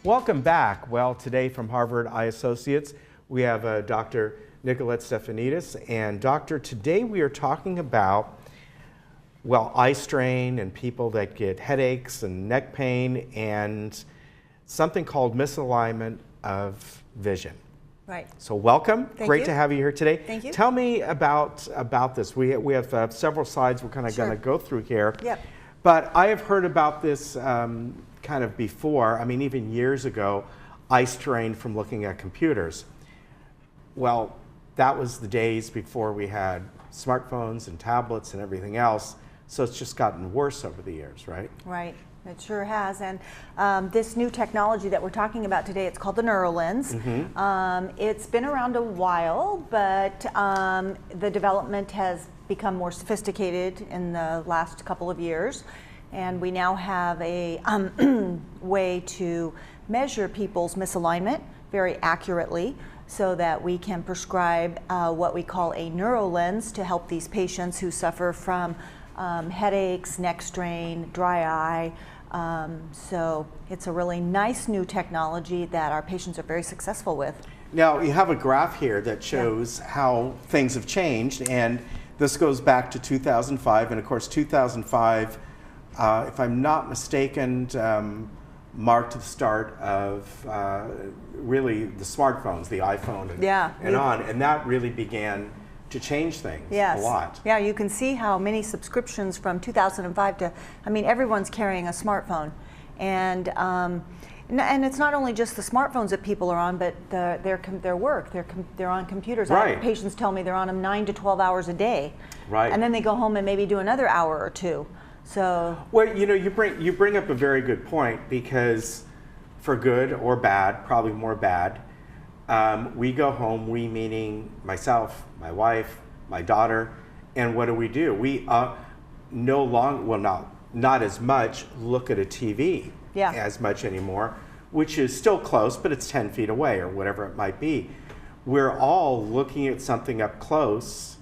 Welcome back. Well, today from Harvard Eye Associates, we have Dr. Nicolette Stefanidis. And Doctor, today we are talking about, well, eye strain and people that get headaches and neck pain and something called misalignment of vision. Right. So welcome. Great to have you here today. Thank you. Tell me about this. We have several slides we're kind of going to go through here. Yep. But I have heard about this kind of before. I mean, even years ago, eye strain from looking at computers. Well, that was the days before we had smartphones and tablets and everything else. So it's just gotten worse over the years, right? Right. It sure has, and this new technology that we're talking about today, it's called the neurolens. It's been around a while, but the development has become more sophisticated in the last couple of years, and we now have a way to measure people's misalignment very accurately so that we can prescribe what we call a neurolens to help these patients who suffer from headaches, neck strain, dry eye. So it's a really nice new technology that our patients are very successful with. Now, you have a graph here that shows how things have changed, and this goes back to 2005, and of course 2005, if I'm not mistaken, marked the start of really the smartphones, the iPhone and that really began to change things a lot. Yeah, you can see how many subscriptions from 2005 to, I mean, everyone's carrying a smartphone. And it's not only just the smartphones that people are on, but their work, they're on computers. Right. I have patients tell me they're on them 9 to 12 hours a day. Right. And then they go home and maybe do another hour or two. So. Well, you know, you bring up a very good point, because for good or bad, probably more bad, we go home, we meaning myself, my wife, my daughter, and what do? We no longer, well, not as much look at a TV as much anymore, which is still close, but it's 10 feet away or whatever it might be. We're all looking at something up close,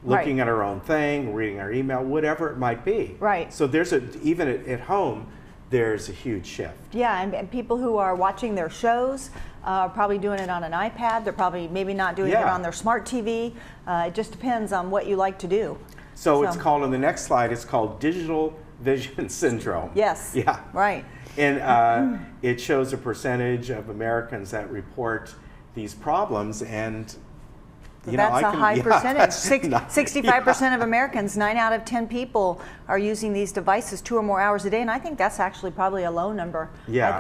looking at our own thing, reading our email, whatever it might be. Right. So there's even at home, there's a huge shift. Yeah, and people who are watching their shows are probably doing it on an iPad. They're probably maybe not doing it on their smart TV. It just depends on what you like to do. So it's called, on the next slide, it's called digital vision syndrome. Yes. Yeah. Right. And it shows a percentage of Americans that report these problems, and that's a high percentage. 65% of Americans, 9 out of 10 people, are using these devices 2 or more hours a day, and I think that's actually probably a low number. Yeah. I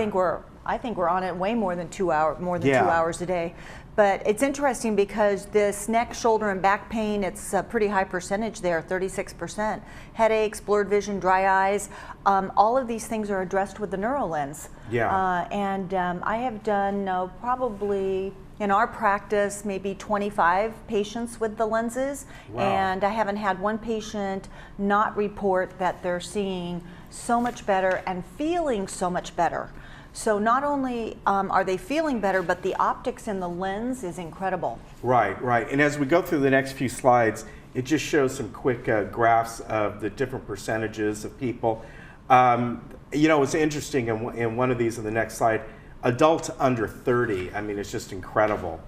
think we're on it way more than 2 hours a day. But it's interesting because this neck, shoulder, and back pain, it's a pretty high percentage there, 36%. Headaches, blurred vision, dry eyes, all of these things are addressed with the neurolens. Yeah. I have done probably, in our practice, maybe 25 patients with the lenses. Wow. And I haven't had one patient not report that they're seeing so much better and feeling so much better. So not only are they feeling better, but the optics in the lens is incredible. Right, right. And as we go through the next few slides, it just shows some quick graphs of the different percentages of people. You know, it's interesting in one of these, in the next slide, adults under 30, I mean, it's just incredible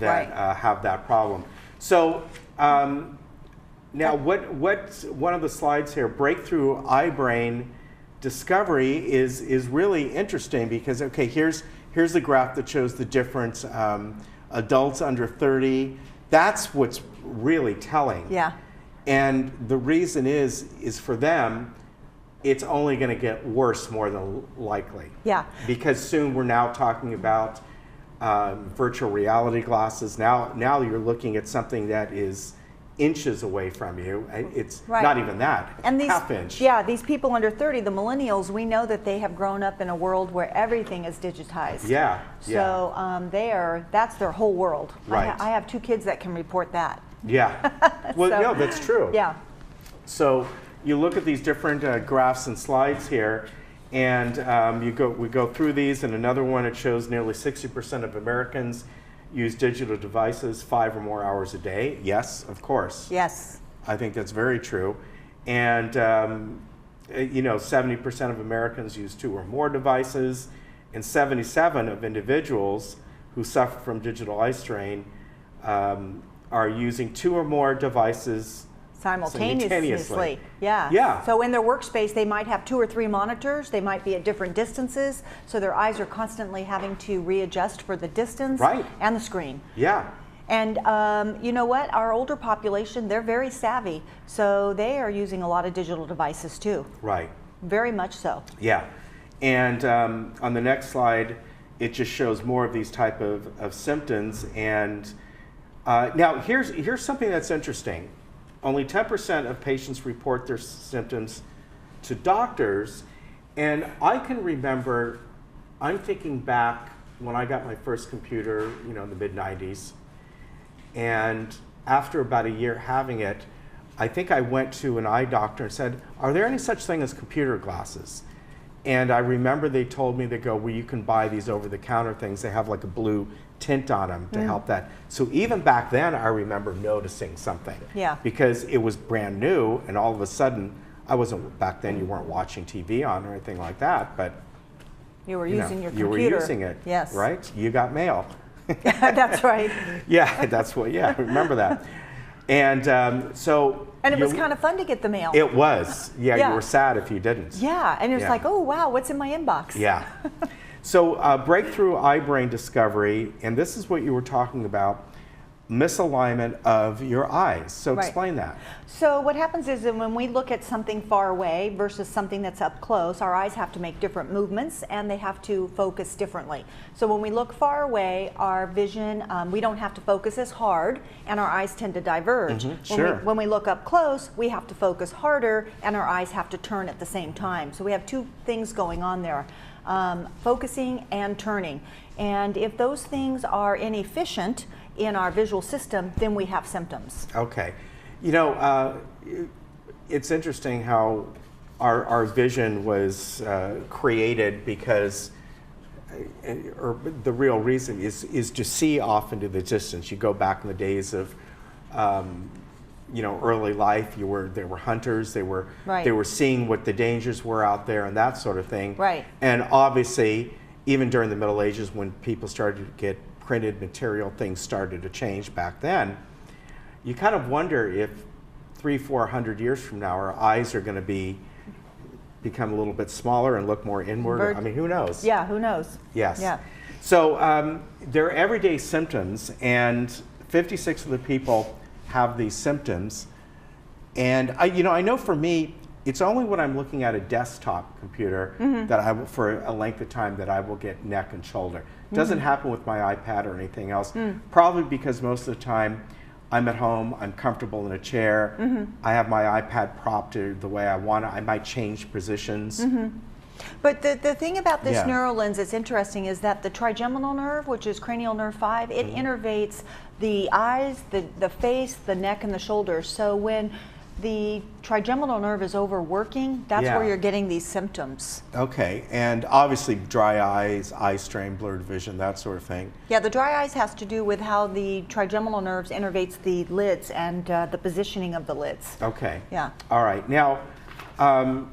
that have that problem. So now what's one of the slides here, breakthrough eye brain discovery is really interesting, because here's the graph that shows the difference. Adults under 30, that's what's really telling. Yeah. And the reason is for them, it's only going to get worse more than likely. Yeah. Because soon we're now talking about virtual reality glasses. Now you're looking at something that is inches away from you. It's not even that, and these, half inch. Yeah, these people under 30, the millennials, we know that they have grown up in a world where everything is digitized. Yeah. So that's their whole world. Right. I have 2 kids that can report that. Yeah. Well, no, that's true. Yeah. So you look at these different graphs and slides here, and we go through these, and another one, it shows nearly 60% of Americans use digital devices 5 or more hours a day. Yes, of course. Yes. I think that's very true. And 70% of Americans use 2 or more devices, and 77 of individuals who suffer from digital eye strain are using 2 or more devices simultaneously. Yeah. Yeah. So in their workspace, they might have 2 or 3 monitors. They might be at different distances. So their eyes are constantly having to readjust for the distance and the screen. Yeah. And you know what? Our older population, they're very savvy. So they are using a lot of digital devices too. Right. Very much so. Yeah. And on the next slide, it just shows more of these type of symptoms. And now here's something that's interesting. Only 10% of patients report their symptoms to doctors. And I can remember, I'm thinking back when I got my first computer, in the mid-90s. And after about a year having it, I think I went to an eye doctor and said, are there any such thing as computer glasses? And I remember they told me, they go, well, you can buy these over-the-counter things. They have like a blue tint on them to help that. So even back then, I remember noticing something. Yeah. Because it was brand new, and all of a sudden, back then you weren't watching TV on or anything like that, but you were using your computer. You were using it, yes. Right? You got mail. That's right. Yeah, I remember that. And And it was kind of fun to get the mail. It was. Yeah, you were sad if you didn't. Yeah, and it was like, oh, wow, what's in my inbox? Yeah. So breakthrough eye brain discovery, and this is what you were talking about, misalignment of your eyes. So explain that. So what happens is that when we look at something far away versus something that's up close, our eyes have to make different movements and they have to focus differently. So when we look far away, our vision, we don't have to focus as hard and our eyes tend to diverge. When we look up close, we have to focus harder and our eyes have to turn at the same time. So we have 2 things going on there. Focusing and turning. And if those things are inefficient in our visual system, then we have symptoms. Okay. It's interesting how our vision was created because, or the real reason is to see off into the distance. You go back in the days of early life, they were hunters, they were seeing what the dangers were out there and that sort of thing. Right. And obviously, even during the Middle Ages, when people started to get printed material, things started to change back then. You kind of wonder if 300-400 years from now, our eyes are going to become a little bit smaller and look more inward. I mean, who knows? Yeah, who knows? Yes. Yeah. So there are everyday symptoms, and 56 of the people have these symptoms. And I know for me, it's only when I'm looking at a desktop computer that I will, for a length of time, that I will get neck and shoulder. It doesn't happen with my iPad or anything else, probably because most of the time I'm at home, I'm comfortable in a chair, I have my iPad propped the way I want it, I might change positions. But the thing about this neurolens that's interesting is that the trigeminal nerve, which is cranial nerve 5, it innervates the eyes, the face, the neck, and the shoulders. So when the trigeminal nerve is overworking, that's where you're getting these symptoms. Okay, and obviously dry eyes, eye strain, blurred vision, that sort of thing. Yeah, the dry eyes has to do with how the trigeminal nerves innervates the lids and the positioning of the lids. Okay. Yeah. All right. Now, and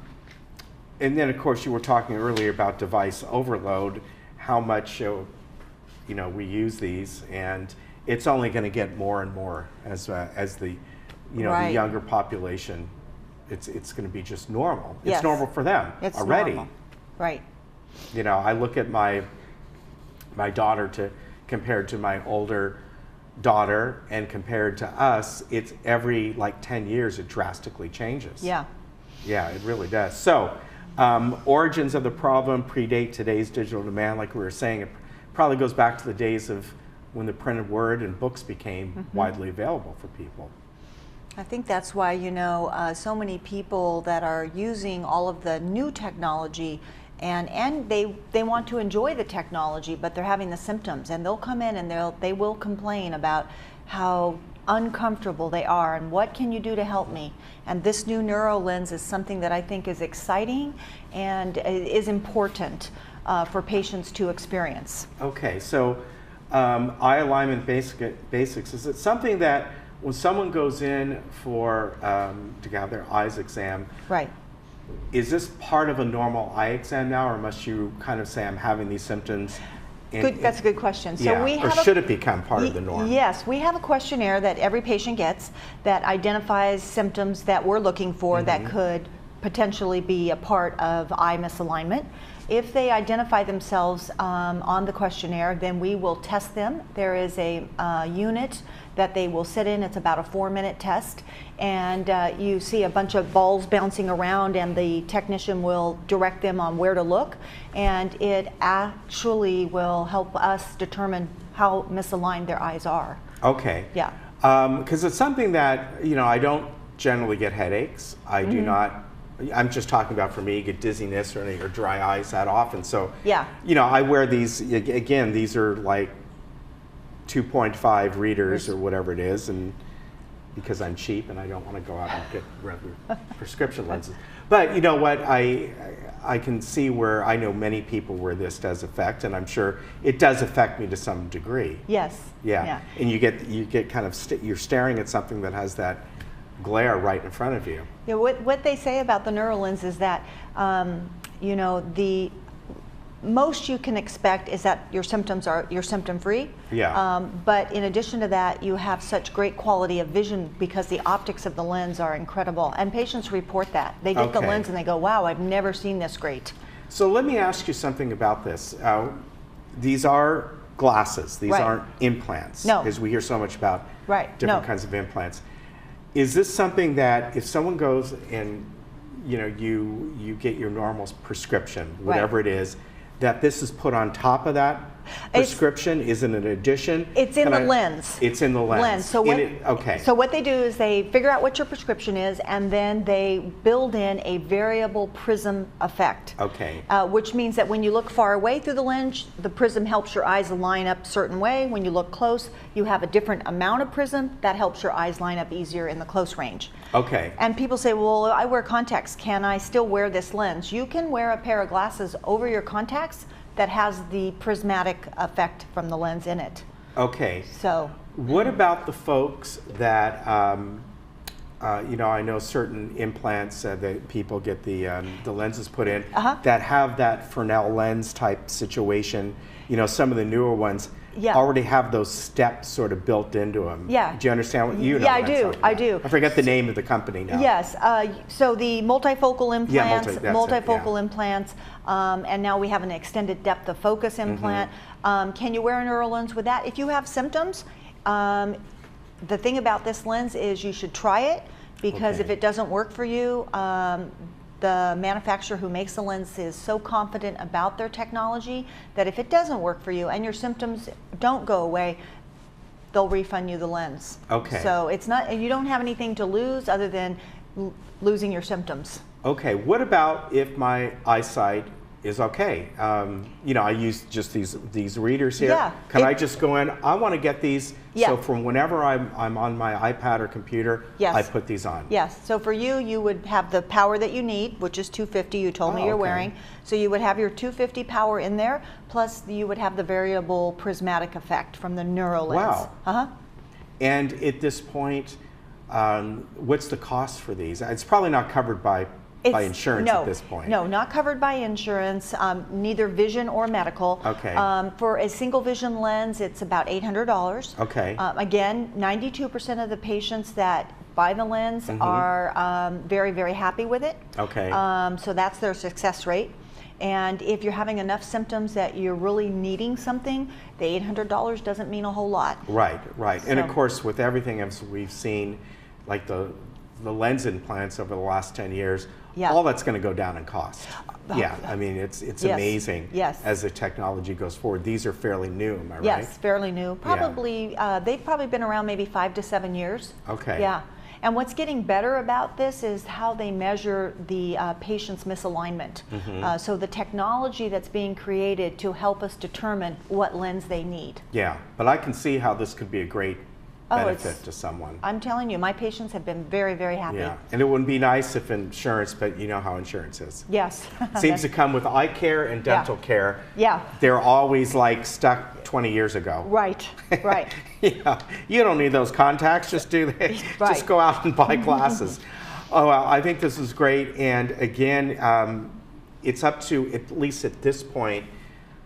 then of course you were talking earlier about device overload, how much we use these, and it's only going to get more and more as the the younger population, it's going to be just normal. It's normal for them already. Normal. Right. I look at my daughter compared to my older daughter, and compared to us, it's every 10 years it drastically changes. Yeah. Yeah, it really does. So, origins of the problem predate today's digital demand. Like we were saying, it probably goes back to the days of when the printed word and books became widely available for people. I think that's why, so many people that are using all of the new technology and they want to enjoy the technology, but they're having the symptoms, and they'll come in and they will complain about how uncomfortable they are and what can you do to help me. And this new neurolens is something that I think is exciting and is important for patients to experience. Okay, so eye alignment basics, is it something that when someone goes in to have their eyes exam, is this part of a normal eye exam now, or must you kind of say I'm having these symptoms? That's a good question. So yeah, we or have should it become part of the norm? Yes, we have a questionnaire that every patient gets that identifies symptoms that we're looking for that could potentially be a part of eye misalignment. If they identify themselves on the questionnaire, then we will test them. There is a unit that they will sit in. It's about a 4-minute test, and you see a bunch of balls bouncing around, and the technician will direct them on where to look, and it actually will help us determine how misaligned their eyes are. Okay. Yeah. Because it's something that, you know, I don't generally get headaches. I do not. I'm just talking about for me, get dizziness or dry eyes that often. So, Yeah. you know, I wear these, again, these are like 2.5 readers or whatever it is, and because I'm cheap and I don't want to go out and get regular prescription lenses. But you know what, I can see where I know many people where this does affect, and I'm sure it does affect me to some degree. Yes. Yeah. And you get kind of, you're staring at something that has that glare right in front of you. Yeah, what they say about the neurolens is that, you know, the most you can expect is that you're symptom free. Yeah. But in addition to that, you have such great quality of vision because the optics of the lens are incredible. And patients report that. They get the lens and they go, wow, I've never seen this great. So let me ask you something about this. These are glasses. These aren't implants. No. Because we hear so much about different kinds of implants. Is this something that if someone goes and, you know, you get your normal prescription, whatever it is, that this is put on top of that prescription? Is it an addition? It's in the lens. It's in the lens. So what they do is they figure out what your prescription is, and then they build in a variable prism effect. Okay. Which means that when you look far away through the lens, the prism helps your eyes line up a certain way. When you look close, you have a different amount of prism that helps your eyes line up easier in the close range. Okay. And people say, well, I wear contacts. Can I still wear this lens? You can wear a pair of glasses over your contacts that has the prismatic effect from the lens in it. Okay. So. What about the folks that, you know, I know certain implants that people get the lenses put in that have that Fresnel lens type situation. You know, some of the newer ones already have those steps sort of built into them. Yeah. Do you understand what you know? Yeah, I do. I forget the name of the company now. Yes. So the multifocal implants, multifocal implants, and now we have an extended depth of focus implant. Can you wear a neurolens with that? If you have symptoms, the thing about this lens is you should try it, because if it doesn't work for you, the manufacturer who makes the lens is so confident about their technology that if it doesn't work for you and your symptoms don't go away, they'll refund you the lens. Okay. So it's not, you don't have anything to lose other than losing your symptoms. Okay. What about if my eyesight is okay? You know, I use just these readers here. Yeah. Can I just go in? I want to get these. So from whenever I'm on my iPad or computer, I put these on. Yes. So for you, you would have the power that you need, which is 250. You told me you're wearing. So you would have your 250 power in there, plus you would have the variable prismatic effect from the neurolens. Wow. And at this point, what's the cost for these? It's probably not covered by insurance at this point. No, not covered by insurance, neither vision or medical. Okay. For a single vision lens, it's about $800. Okay. Again, 92% of the patients that buy the lens are very, very happy with it. Okay. So that's their success rate. And if you're having enough symptoms that you're really needing something, the $800 doesn't mean a whole lot. Right. And of course, with everything else we've seen, like the lens implants over the last 10 years, all that's going to go down in cost. I mean, it's amazing as the technology goes forward. These are fairly new, am I right? Yes, fairly new. Probably, they've probably been around maybe 5 to 7 years. Okay. Yeah. And what's getting better about this is how they measure the patient's misalignment. So the technology that's being created to help us determine what lens they need. Yeah, but I can see how this could be a great benefit to someone. I'm telling you, my patients have been very, very happy. Yeah, and it wouldn't be nice if insurance, but you know how insurance is. Yes. Seems to come with eye care and dental care. Yeah. They're always like stuck 20 years ago. Right. Yeah, you don't need those contacts. Just do that. Just go out and buy glasses. Oh, well, I think this is great. And again, it's up to, at least at this point,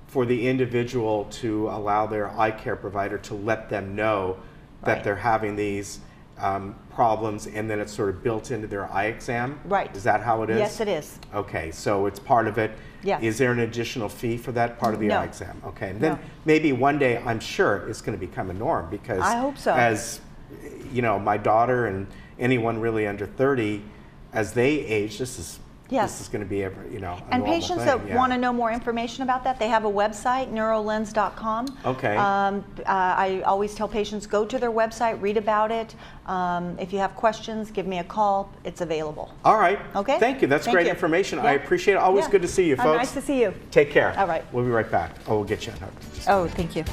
for the individual to allow their eye care provider to let them know that Right. they're having these problems, and then it's sort of built into their eye exam. Right. Is that how it is? Yes, it is. Okay, so it's part of it. Yes. Is there an additional fee for that part of the No. eye exam? Okay, and then No. maybe one day, I'm sure it's going to become a norm, because I hope so. as you know, my daughter and anyone really under 30, as they age, this Yes. is going to be a And normal patients thing, that yeah. want to know more information about that, they have a website, neurolens.com. Okay. I always tell patients, go to their website, read about it. If you have questions, give me a call. It's available. All right. Okay. Thank you. That's Thank great you. information. Yeah. I appreciate it. Always Yeah. good to see you, folks. Nice to see you. Take care. All right. We'll be right back. Oh, we'll get you. Oh, thank you.